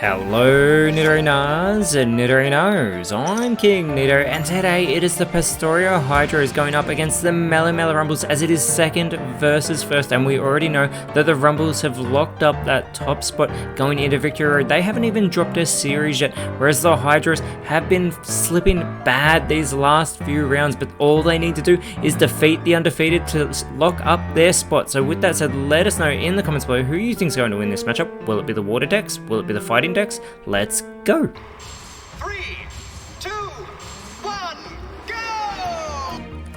Hello Nidorinas and Nidorinos, I'm KingNido and today it is the Pastoria Hydros going up against the Melamela Rumbles as it is second versus first, and we already know that the Rumbles have locked up that top spot going into Victory Road. They haven't even dropped a series yet, whereas the Hydros have been slipping bad these last few rounds, but all they need to do is defeat the undefeated to lock up their spot. So with that said, let us know in the comments below who you think is going to win this matchup. Will it be the water decks? Will it be the fighting decks? Let's go. 3, 2, 1, go!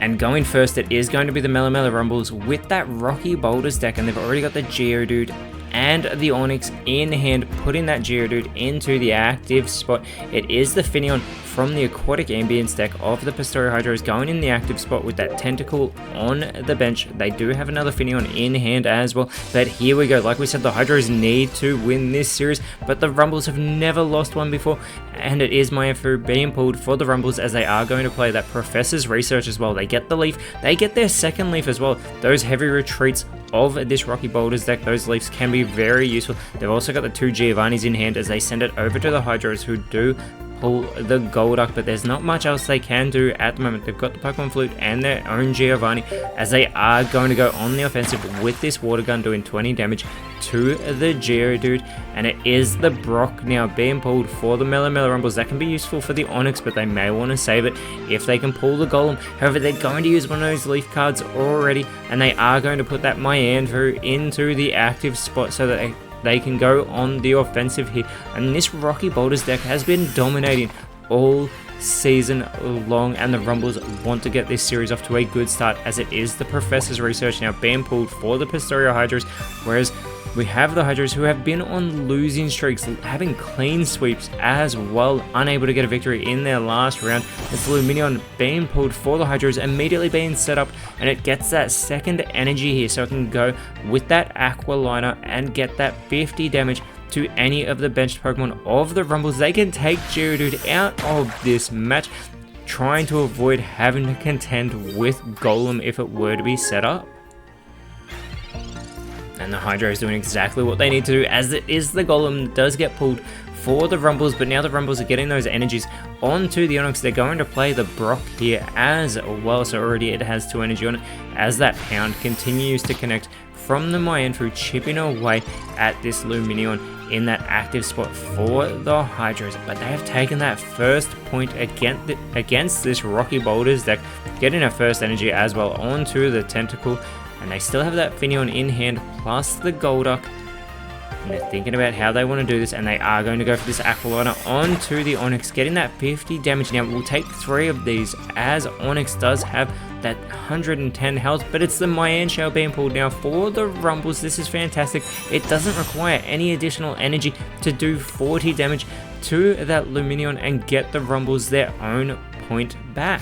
And going first, it is going to be the Melamela Rumbles with that Rocky Boulders deck, and they've already got the Geodude and the Onyx in hand, putting that Geodude into the active spot. It is the Finneon from the Aquatic Ambience deck of the Pastoria Hydros going in the active spot with that Tentacle on the bench. They do have another Finneon in hand as well, but here we go. Like we said, the Hydros need to win this series, but the Rumbles have never lost one before, and it is my info being pulled for the Rumbles as they are going to play that Professor's Research as well. They get the Leaf, they get their second Leaf as well. Those heavy retreats of this Rocky Boulders deck, those Leafs can be very useful. They've also got the two Giovannis in hand as they send it over to the Hydros, who do pull the Golduck, but there's not much else they can do at the moment. They've got the Pokemon Flute and their own Giovanni as they are going to go on the offensive with this Water Gun doing 20 damage to the Geodude, and it is the Brock now being pulled for the Melamela Rumbles. That can be useful for the Onyx, but they may want to save it if they can pull the Golem. However, they're going to use one of those Leaf cards already, and they are going to put that Miandru into the active spot so that they can go on the offensive here. And this Rocky Boulders deck has been dominating all season long, and the Rumbles want to get this series off to a good start as it is the Professor's Research now being pulled for the Pastoria Hydros, whereas we have the Hydros who have been on losing streaks, having clean sweeps as well, unable to get a victory in their last round. It's Luminion being pulled for the Hydros, immediately being set up, and it gets that second energy here so it can go with that Aqualina and get that 50 damage to any of the benched Pokemon of the Rumbles. They can take Geodude out of this match, trying to avoid having to contend with Golem if it were to be set up. And the Hydro is doing exactly what they need to do, as it is the Golem that does get pulled for the Rumbles, but now the Rumbles are getting those energies onto the Onyx. They're going to play the Brock here as well, so already it has 2 energy on it, as that Hound continues to connect from the Miandru, chipping away at this Luminion in that active spot for the Hydros. But they have taken that first point against this Rocky Boulders deck, getting a first energy as well onto the Tentacle. And they still have that Finneon in hand, plus the Golduck. And they're thinking about how they want to do this, and they are going to go for this Aqualina onto the Onyx, getting that 50 damage. Now, we'll take 3 of these, as Onyx does have that 110 health, but it's the Mianshell being pulled now for the Rumbles. This is fantastic. It doesn't require any additional energy to do 40 damage to that Luminion and get the Rumbles their own point back.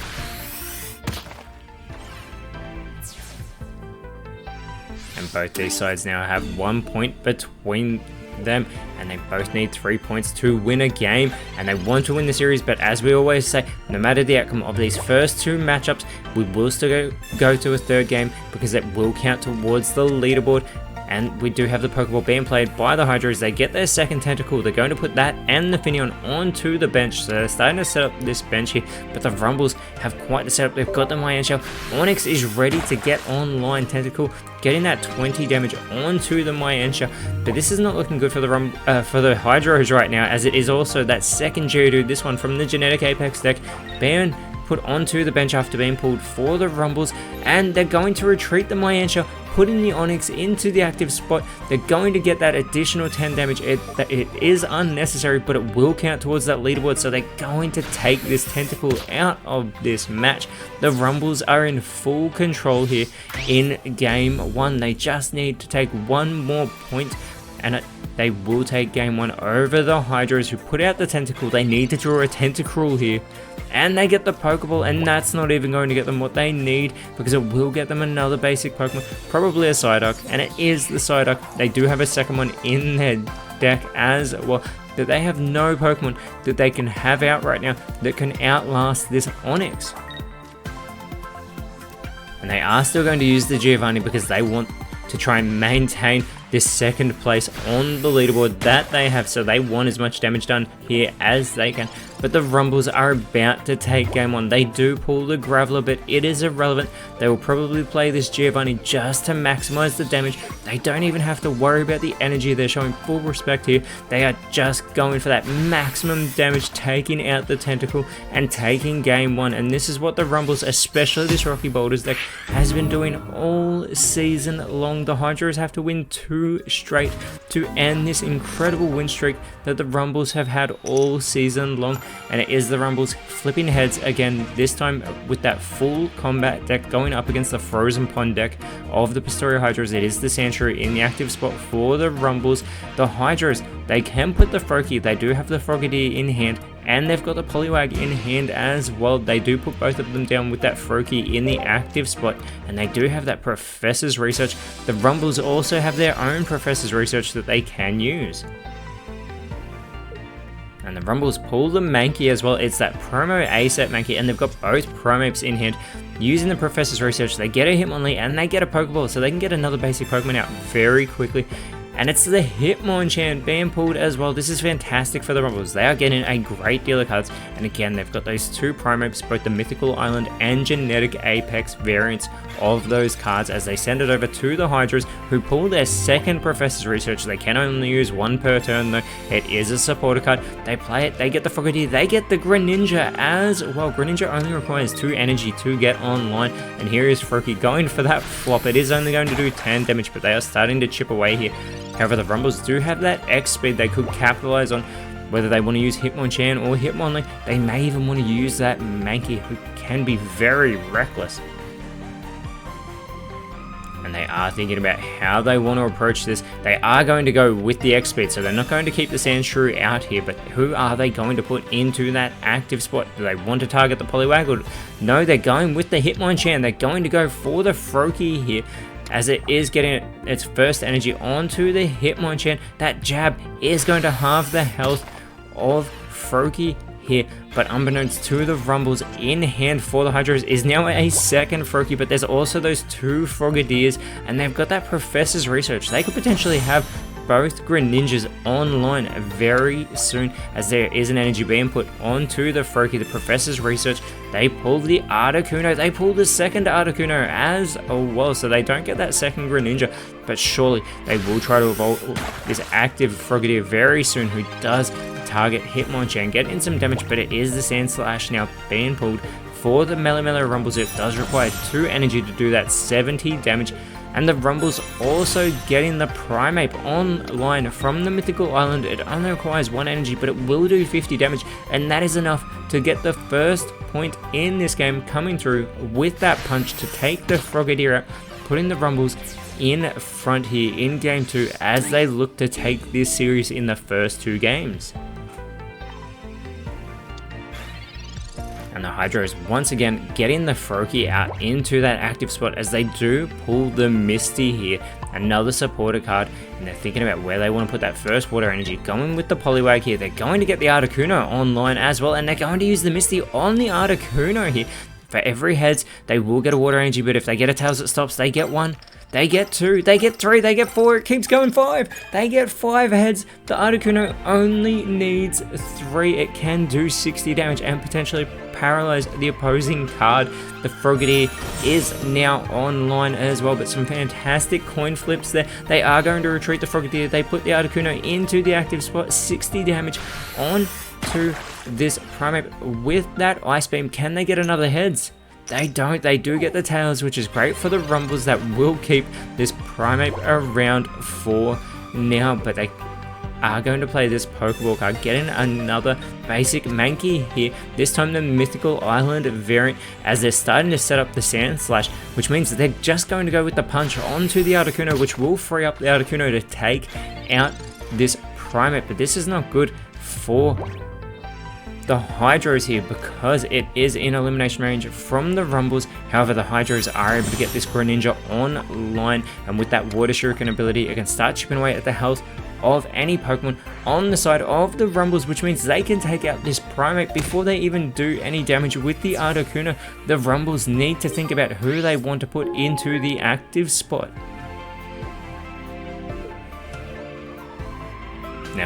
And both these sides now have 1 point between them, and they both need 3 points to win a game, and they want to win the series. But as we always say, no matter the outcome of these first 2 matchups, we will still go to a third game because it will count towards the leaderboard. And we do have the Pokeball being played by the Hydros. They get their second Tentacle. They're going to put that and the Finneon onto the bench. So they're starting to set up this bench here. But the Rumbles have quite the setup. They've got the Mianshell. Onyx is ready to get online. Tentacle getting that 20 damage onto the Mianshell. But this is not looking good for the Hydros right now, as it is also that second Geodude, this one from the Genetic Apex deck, being put onto the bench after being pulled for the Rumbles. And they're going to retreat the Mianshell, putting the Onyx into the active spot. They're going to get that additional 10 damage. It is unnecessary, but it will count towards that leaderboard, so they're going to take this Tentacle out of this match. The Rumbles are in full control here in game 1. They just need to take 1 more point, and they will take game 1 over the Hydros, who put out the Tentacle. They need to draw a Tentacruel here, and they get the Pokeball, and that's not even going to get them what they need, because it will get them another basic Pokemon, probably a Psyduck, and it is the Psyduck. They do have a second one in their deck as well, but they have no Pokemon that they can have out right now that can outlast this Onyx. And they are still going to use the Giovanni because they want to try and maintain this second place on the leaderboard that they have, so they want as much damage done here as they can. But the Rumbles are about to take game 1. They do pull the Graveler, but it is irrelevant. They will probably play this Giovanni just to maximize the damage. They don't even have to worry about the energy. They're showing full respect here. They are just going for that maximum damage, taking out the Tentacle and taking game 1. And this is what the Rumbles, especially this Rocky Boulders deck, has been doing all season long. The Hydras have to win 2 straight to end this incredible win streak that the Rumbles have had all season long. And it is the Rumbles flipping heads again, this time with that full combat deck going up against the Frozen Pond deck of the Pastoria Hydras. It is the Sandshrew in the active spot for the Rumbles. The Hydras, they can put the Froakie, they do have the Frogadier in hand, and they've got the Poliwag in hand as well. They do put both of them down with that Froakie in the active spot, and they do have that Professor's Research. The Rumbles also have their own Professor's Research that they can use. And the Rumbles pull the Mankey as well. It's that promo A-set Mankey, and they've got both Promapes in hand. Using the Professor's Research, they get a Hitmonlee and they get a Pokeball, so they can get another basic Pokemon out very quickly. And it's the Hitmonchan being pulled as well. This is fantastic for the Rumbles. They are getting a great deal of cards. And again, they've got those 2 Primapes, both the Mythical Island and Genetic Apex variants of those cards, as they send it over to the Hydras, who pull their second Professor's Research. They can only use 1 per turn though. It is a supporter card. They play it, they get the Frogadier, they get the Greninja as well. Greninja only requires 2 energy to get online. And here is Froakie going for that flop. It is only going to do 10 damage, but they are starting to chip away here. However, the Rumbles do have that X speed they could capitalize on, whether they want to use Hitmonchan or Hitmonlee. They may even want to use that Mankey, who can be very reckless. And they are thinking about how they want to approach this. They are going to go with the X speed, so they're not going to keep the Sandshrew out here, but who are they going to put into that active spot? Do they want to target the Poliwag? Or no, they're going with the Hitmonchan. They're going to go for the Froakie here, as it is getting its first energy onto the Hitmonchan. That jab is going to halve the health of Froakie here, but unbeknownst to the Rumbles, in hand for the Hydras is now a second Froakie, but there's also those 2 Frogadiers, and they've got that Professor's Research. They could potentially have both Greninjas online very soon, as there is an energy being put onto the Froakie. The Professor's Research, they pull the Articuno, they pull the second Articuno as well, so they don't get that second Greninja, but surely they will try to evolve this active Frogadier very soon, who does target Hitmonchan, get in some damage, but it is the Sandslash now being pulled for the Melemele Rumbles. It does require 2 energy to do that 70 damage. And the Rumbles also getting the Primeape online from the Mythical Island. It only requires 1 energy, but it will do 50 damage, and that is enough to get the first point in this game, coming through with that punch to take the Frogadier out, putting the Rumbles in front here in Game 2 as they look to take this series in the first 2 games. And the Hydras once again getting the Froakie out into that active spot, as they do pull the Misty here, another supporter card, and they're thinking about where they want to put that first water energy, going with the Poliwag here. They're going to get the Articuno online as well, and they're going to use the Misty on the Articuno here. For every heads, they will get a water energy, but if they get a tails that stops, they get 1. They get 2, they get 3, they get 4, it keeps going 5. They get 5 heads. The Articuno only needs 3. It can do 60 damage and potentially paralyze the opposing card. The Frogadier is now online as well, but some fantastic coin flips there. They are going to retreat the Frogadier. They put the Articuno into the active spot, 60 damage on to this Primeape with that Ice Beam. Can they get another heads? They don't. They do get the tails, which is great for the Rumbles that will keep this Primeape around for now, but they are going to play this Pokeball card, getting another basic Mankey here, this time the Mythical Island variant, as they're starting to set up the Sandslash, which means that they're just going to go with the punch onto the Articuno, which will free up the Articuno to take out this Primeape. But this is not good for the Hydros here, because it is in elimination range from the Rumbles. However, the Hydros are able to get this Greninja online, and with that Water Shuriken ability, it can start chipping away at the health of any Pokemon on the side of the Rumbles, which means they can take out this Primeape before they even do any damage with the Articuno. The Rumbles need to think about who they want to put into the active spot.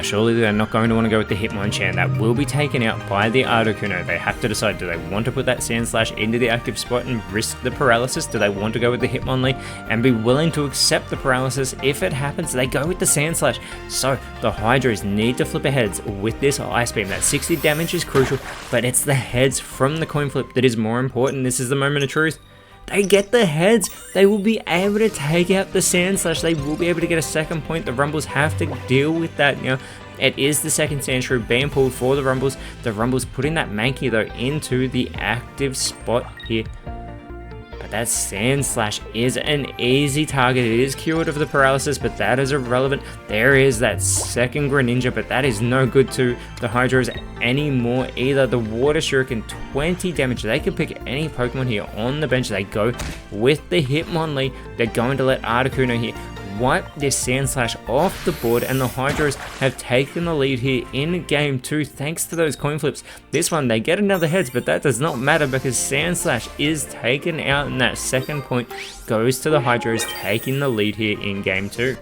surely they're not going to want to go with the Hitmonchan. That will be taken out by the Articuno. They have to decide, do they want to put that Sand Slash into the active spot and risk the paralysis? Do they want to go with the Hitmonlee and be willing to accept the paralysis if it happens? They go with the Sand Slash. So the Hydros need to flip heads with this Ice Beam. That 60 damage is crucial, but it's the heads from the coin flip that is more important. This is the moment of truth. They get the heads. They will be able to take out the Sand Slash. They will be able to get a second point. The Rumbles have to deal with that. You know, it is the second Sand Shrew being pulled for the Rumbles. The Rumbles putting that Mankey though into the active spot here. But that Sand Slash is an easy target. It is cured of the paralysis, but that is irrelevant. There is that second Greninja, but that is no good to the Hydros anymore either. The Water Shuriken, 20 damage. They can pick any Pokemon here on the bench. They go with the Hitmonlee. They're going to let Articuno here wipe this Sand Slash off the board, and the Hydros have taken the lead here in game 2 thanks to those coin flips. This one they get another heads, but that does not matter because Sand Slash is taken out and that second point goes to the Hydros, taking the lead here in game 2.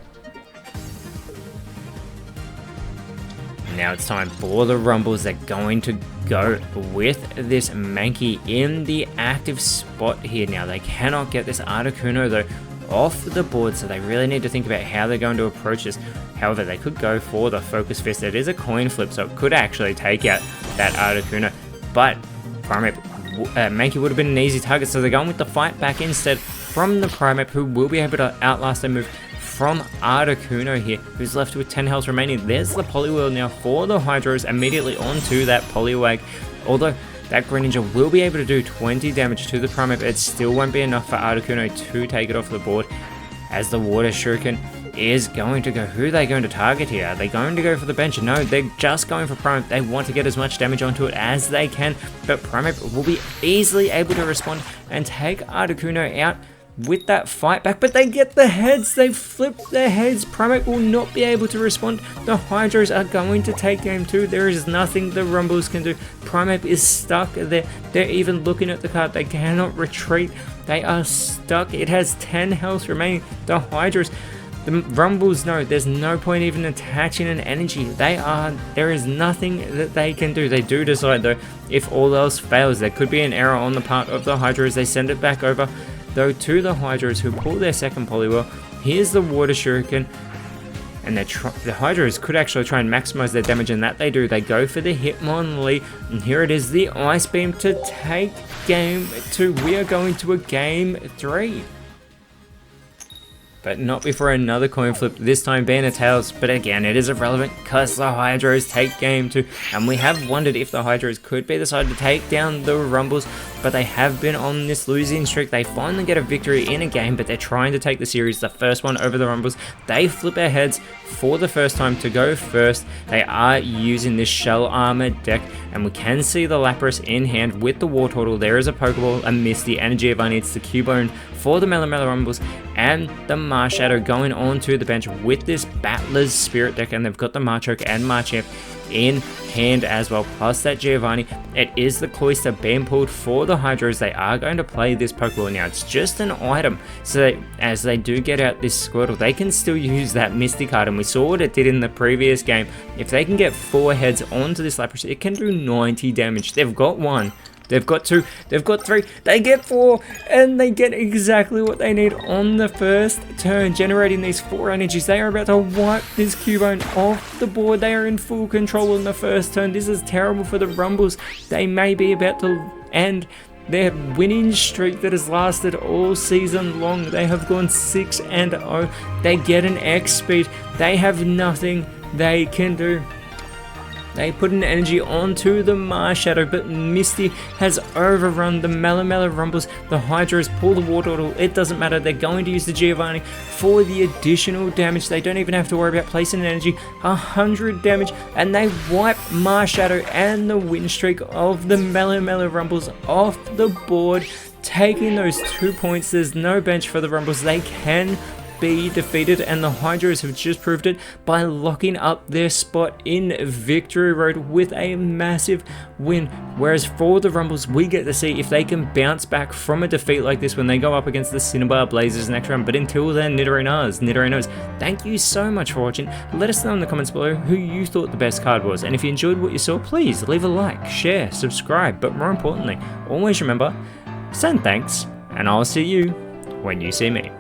Now it's time for the Rumbles. They're going to go with this Mankey in the active spot here. Now they cannot get this Articuno though off the board, so they really need to think about how they're going to approach this. However, they could go for the Focus Fist. It is a coin flip, so it could actually take out that Articuno, but Primeape, Mankey would have been an easy target, so they're going with the Fight Back instead from the Primeape, who will be able to outlast their move from Articuno here, who's left with 10 health remaining. There's the Poliwhirl now for the Hydros, immediately onto that Poliwag. Although that Greninja will be able to do 20 damage to the Primeape, it still won't be enough for Articuno to take it off the board, as the Water Shuriken is going to go. Who are they going to target here? Are they going to go for the bench? No, they're just going for Primeape. They want to get as much damage onto it as they can, but Primeape will be easily able to respond and take Articuno out with that Fight Back, but they get the heads. They flip their heads. Primeape will not be able to respond. The Hydros are going to take game 2. There is nothing the Rumbles can do. Primeape is stuck there. They're even looking at the card. They cannot retreat. They are stuck. It has 10 health remaining. The Hydros, the Rumbles know there's no point even attaching an energy. There is nothing that they can do. They do decide though, if all else fails, there could be an error on the part of the Hydros. They send it back over though to the Hydros, who pull their second Poliwhirl. Here's the Water Shuriken, and the Hydros could actually try and maximize their damage, and that they do. They go for the Hitmonlee, and here it is, the Ice Beam to take game 2. We are going to a game 3. But not before another coin flip, this time being a Tails. But again, it is irrelevant because the Hydros take game 2. And we have wondered if the Hydros could be the side to take down the Rumbles, but they have been on this losing streak. They finally get a victory in a game, but they're trying to take the series, the first one over the Rumbles. They flip their heads for the first time to go first. They are using this Shell Armored deck, and we can see the Lapras in hand with the Wartortle. There is a Pokeball, a Misty, and a Giovanni. It's the Cubone for the Melamela Rumbles, and the Marshadow going on to the bench with this Battler's Spirit deck, and they've got the Machoke and Machamp in hand as well, plus that Giovanni. It is the Cloyster being pulled for the Hydros. They are going to play this Pokeball now. It's just an item, so as they do get out this Squirtle, they can still use that Misty card, and we saw what it did in the previous game. If they can get 4 heads onto this Lapras, it can do 90 damage. They've got 1. They've got 2, they've got 3, they get 4, and they get exactly what they need on the first turn, generating these 4 energies. They are about to wipe this Cubone off the board. They are in full control on the first turn. This is terrible for the Rumbles. They may be about to end their winning streak that has lasted all season long. They have gone 6-0. They get an X speed. They have nothing they can do. They put an energy onto the Marshadow, but Misty has overrun the Melamela Rumbles. The Hydros pull the Wartortle. It doesn't matter. They're going to use the Giovanni for the additional damage. They don't even have to worry about placing an energy. 100 damage, and they wipe Marshadow and the win streak of the Melamela Rumbles off the board, taking those 2 points. There's no bench for the Rumbles. They can be defeated, and the Hydros have just proved it by locking up their spot in Victory Road with a massive win. Whereas for the Rumbles, we get to see if they can bounce back from a defeat like this when they go up against the Cinnabar Blazers next round. But until then, Nidorinos, thank you so much for watching. Let us know in the comments below who you thought the best card was, and if you enjoyed what you saw, please leave a like, share, subscribe, but more importantly, always remember, send thanks, and I'll see you when you see me.